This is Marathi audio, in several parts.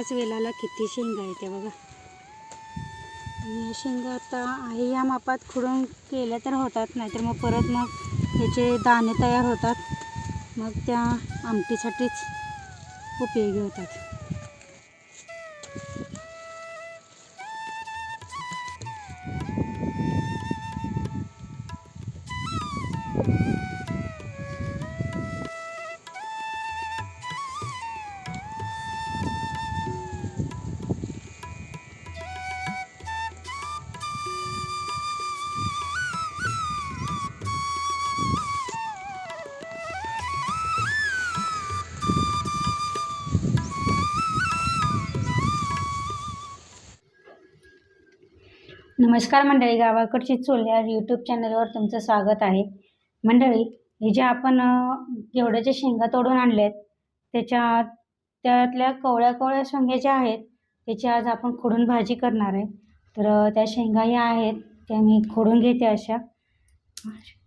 एकाच वेलाला किती शेंगा आहेत त्या बघा। आणि शेंगा आता आहे या मापात खुडून केल्या तर होतात, नाहीतर मग परत मग याचे दाणे तयार होतात, मग त्या आमटीसाठीच उपयोगी होतात। नमस्कार मंडळी, गावाकडची चूल या यूट्यूब चॅनलवर तुमचं स्वागत आहे। मंडळी, हे जे आपण घेवड्याच्या शेंगा तोडून आणलेत त्यातल्या कवळ्या शेंगा ज्या आहेत त्याची आज आपण खोडून भाजी करणार आहे। तर त्या शेंगा ह्या आहेत त्या मी खोडून घेते, अशा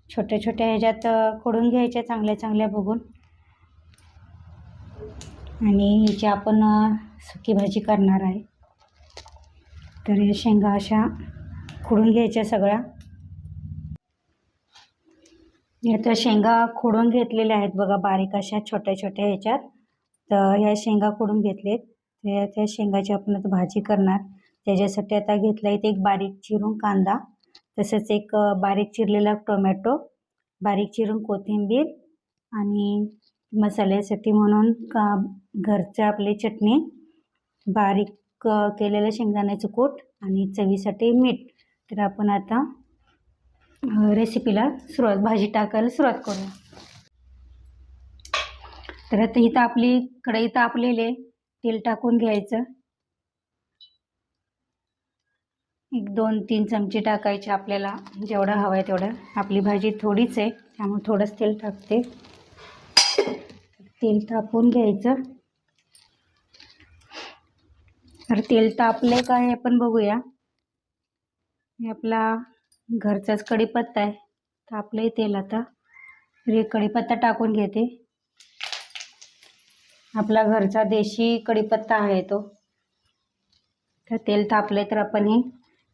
छोट्या छोट्या ह्याच्यात खोडून घ्यायच्या चांगल्या बघून, आणि ह्याची आपण सुकी भाजी करणार आहे। तर या शेंगा अशा खोडून घ्यायच्या सगळ्या। या शेंगा खोडून घेतलेल्या आहेत बघा, बारीक अशा छोट्या ह्याच्यात। तर ह्या शेंगा खोडून घेतलेत, त्या शेंगाची आपण आता भाजी करणार। त्याच्यासाठी आता घेतला इथे एक बारीक चिरून कांदा, तसंच एक बारीक चिरलेला टोमॅटो, बारीक चिरून कोथिंबीर, आणि मसाल्यासाठी म्हणून घरच्या आपली चटणी, बारीक केलेलं शेंगदाण्याचं कूट, आणि चवीसाठी मीठ। तर आपण आता रेसिपीला भाजी टाकायला सुरुवात करूया। तर आता इथं आपली कढई तापलेले, तेल टाकून घ्यायचं। 1-2-3 चमचे टाकायचे, आपल्याला जेवढं हवं आहे तेवढं। आपली भाजी थोडीच आहे त्यामुळे थोडंच तेल टाकते। तेल तापवून घ्यायचं। तर तेल तापले का हे आपण बघूया। हे आपला घरचाच कढीपत्ता आहे, तापले तेल आता। तर कढीपत्ता टाकून घेते, आपला घरचा देशी कढीपत्ता आहे तो। तर तेल तापले तर आपण हे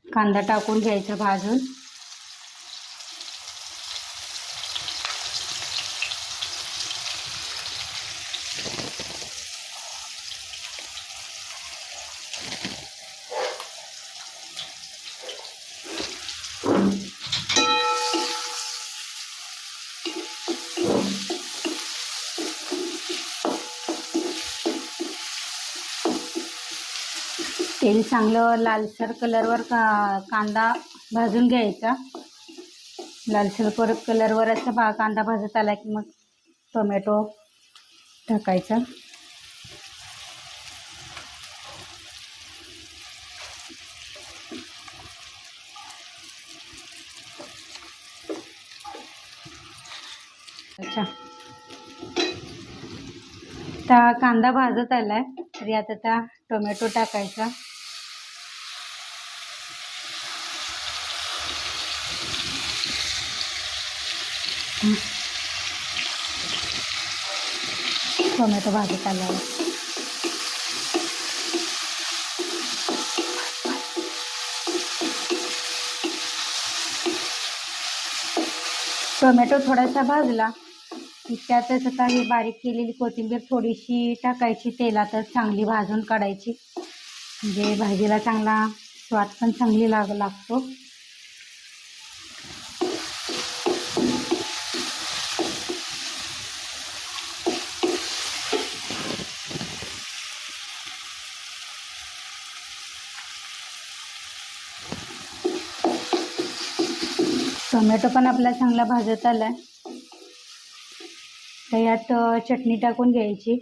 कांदा टाकून घ्यायचा भाजून। तेल चांगलं लालसर कलरवर कांदा भाजून घ्यायचा। लालसर कलरवर असा कांदा भाजत आला की मग टोमॅटो टाकायचा। अच्छा, आता कांदा भाजत आलाय, तर यात आता टोमॅटो टाकायचा। टोमॅटो भाजत आला आहे, टोमॅटो थोडासा भाजला त्यातच आता ही बारीक केलेली कोथिंबीर थोडीशी टाकायची, तेलातच चांगली भाजून काढायची, म्हणजे भाजीला चांगला स्वाद पण चांगली लागतो। टोमॅटो पण आपला चांगला भाजत आलाय, तर यात चटणी टाकून घ्यायची।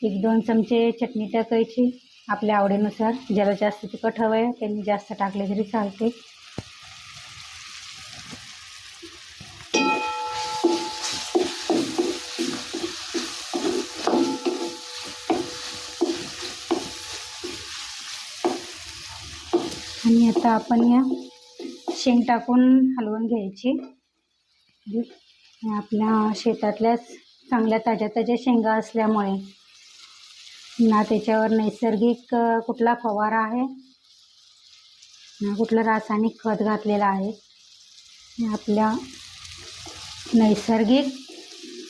1-2 चमचे चटणी टाकायची आपल्या आवडीनुसार, ज्याला जास्त तिखट हवं आहे त्यांनी जास्त टाकले तरी चालते। आणि आता आपण या शेंग टाकून हलवून घ्यायची। आपल्या शेतातल्याच चांगल्या ताज्या शेंगा असल्यामुळे ना त्याच्यावर नैसर्गिक कुठला फवारा आहे ना कुठलं रासायनिक खत घातलेलं आहे. आपल्या नैसर्गिक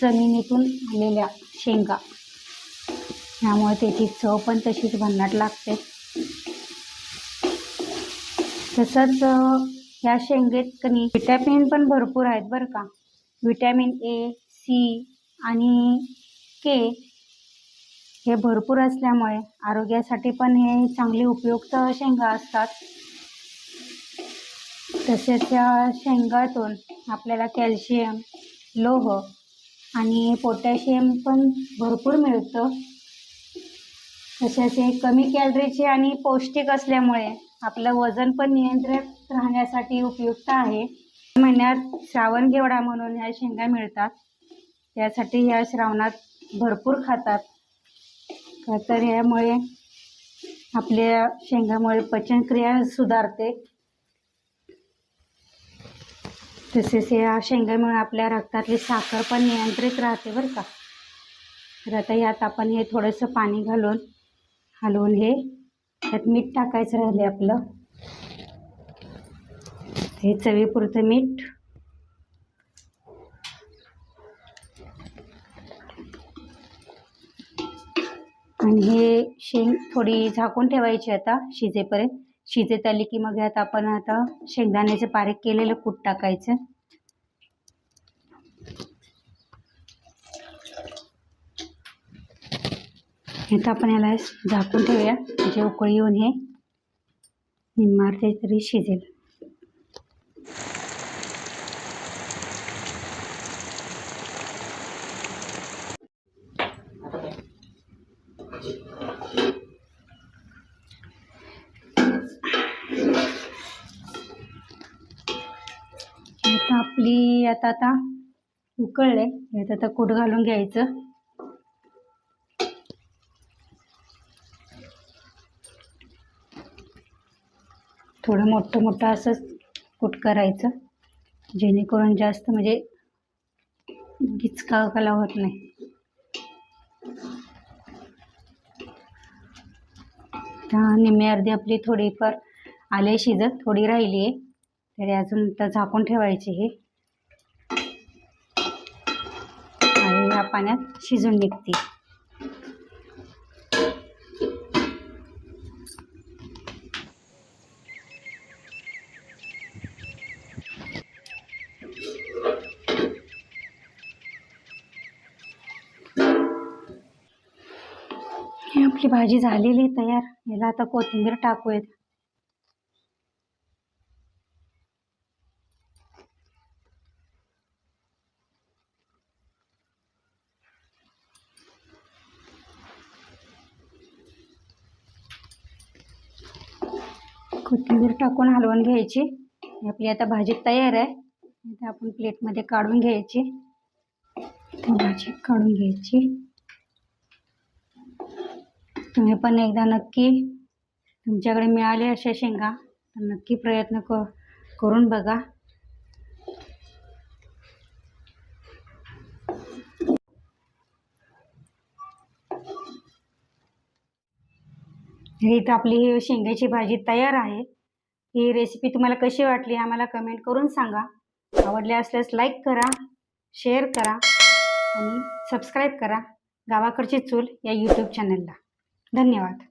जमिनीतून आलेल्या शेंगा, त्यामुळे त्याची चव पण तशीच भन्नाट लागते. तसंच ह्या शेंगेत कणी विटॅमिन पण भरपूर आहेत बरं का. विटॅमिन ए, सी आणि के हे भरपूर असल्यामुळे आरोग्यासाठी पण हे चांगली उपयुक्त शेंगा असतात. तसेच या शेंगातून आपल्याला कॅल्शियम, लोह आणि पोटॅशियम पण भरपूर मिळतं. तसेच हे कमी कॅलरीचे आणि पौष्टिक असल्यामुळे आपलं वजन पण नियंत्रित राहण्यासाठी उपयुक्त आहे. महिन्यात श्रावण घेवडा म्हणून ह्या शेंगा मिळतात, त्यासाठी ह्या श्रावणात भरपूर खातात. तर यामुळे आपल्या शेंगामुळे पचनक्रिया सुधारते. तसेच या शेंगामुळे आपल्या रक्तातली साखर पण नियंत्रित राहते बरं का. तर आता यात आपण हे थोडंसं पाणी घालून हलवून हे त्यात मीठ टाकायचं राहिले आपलं. हे चवीपुरतं मीठ. आणि हे शेंग थोडी झाकून ठेवायची आता शिजेपर्यंत. शिजत आली की मग यात आपण आता शेंगदाण्याचं बारीक केलेलं कूट टाकायचं. आता आपण याला झाकून ठेवूया, म्हणजे उकळी येऊन हे निम्मार्धे तरी शिजेल. आपली आता उकळले, यात आता कूट घालून घ्यायचं. थोडं मोठं असंच कूट करायचं, जेणेकरून जास्त म्हणजे गिचकावला होत नाही. निम्मी अर्धी आपली थोडीफार आले शिजत, थोडी राहिली आहे, तरी अजून तर झाकून ठेवायची. हे आणि ह्या पाण्यात शिजून निघते. ही आपली भाजी झालेली तयार. याला आता कोथिंबीर टाकूयात. कोथिंबीर टाकून हलवून घ्यायची. आपली आता भाजी तयार आहे. आता आपण प्लेटमध्ये काढून घ्यायची. भाजी काढून घ्यायची. तुम्ही पण एकदा नक्की तुमच्याकडे मिळाले अशा शेंगा तर नक्की प्रयत्न करून बघा. इथं आपली शेंगाची भाजी तयार आहे. ही रेसिपी तुम्हाला कशी वाटली आम्हाला कमेंट करून सांगा. आवडले असल्यास लाईक करा, शेअर करा आणि सबस्क्राईब करा गावाकडची चूल या यूट्यूब चॅनलला. धन्यवाद.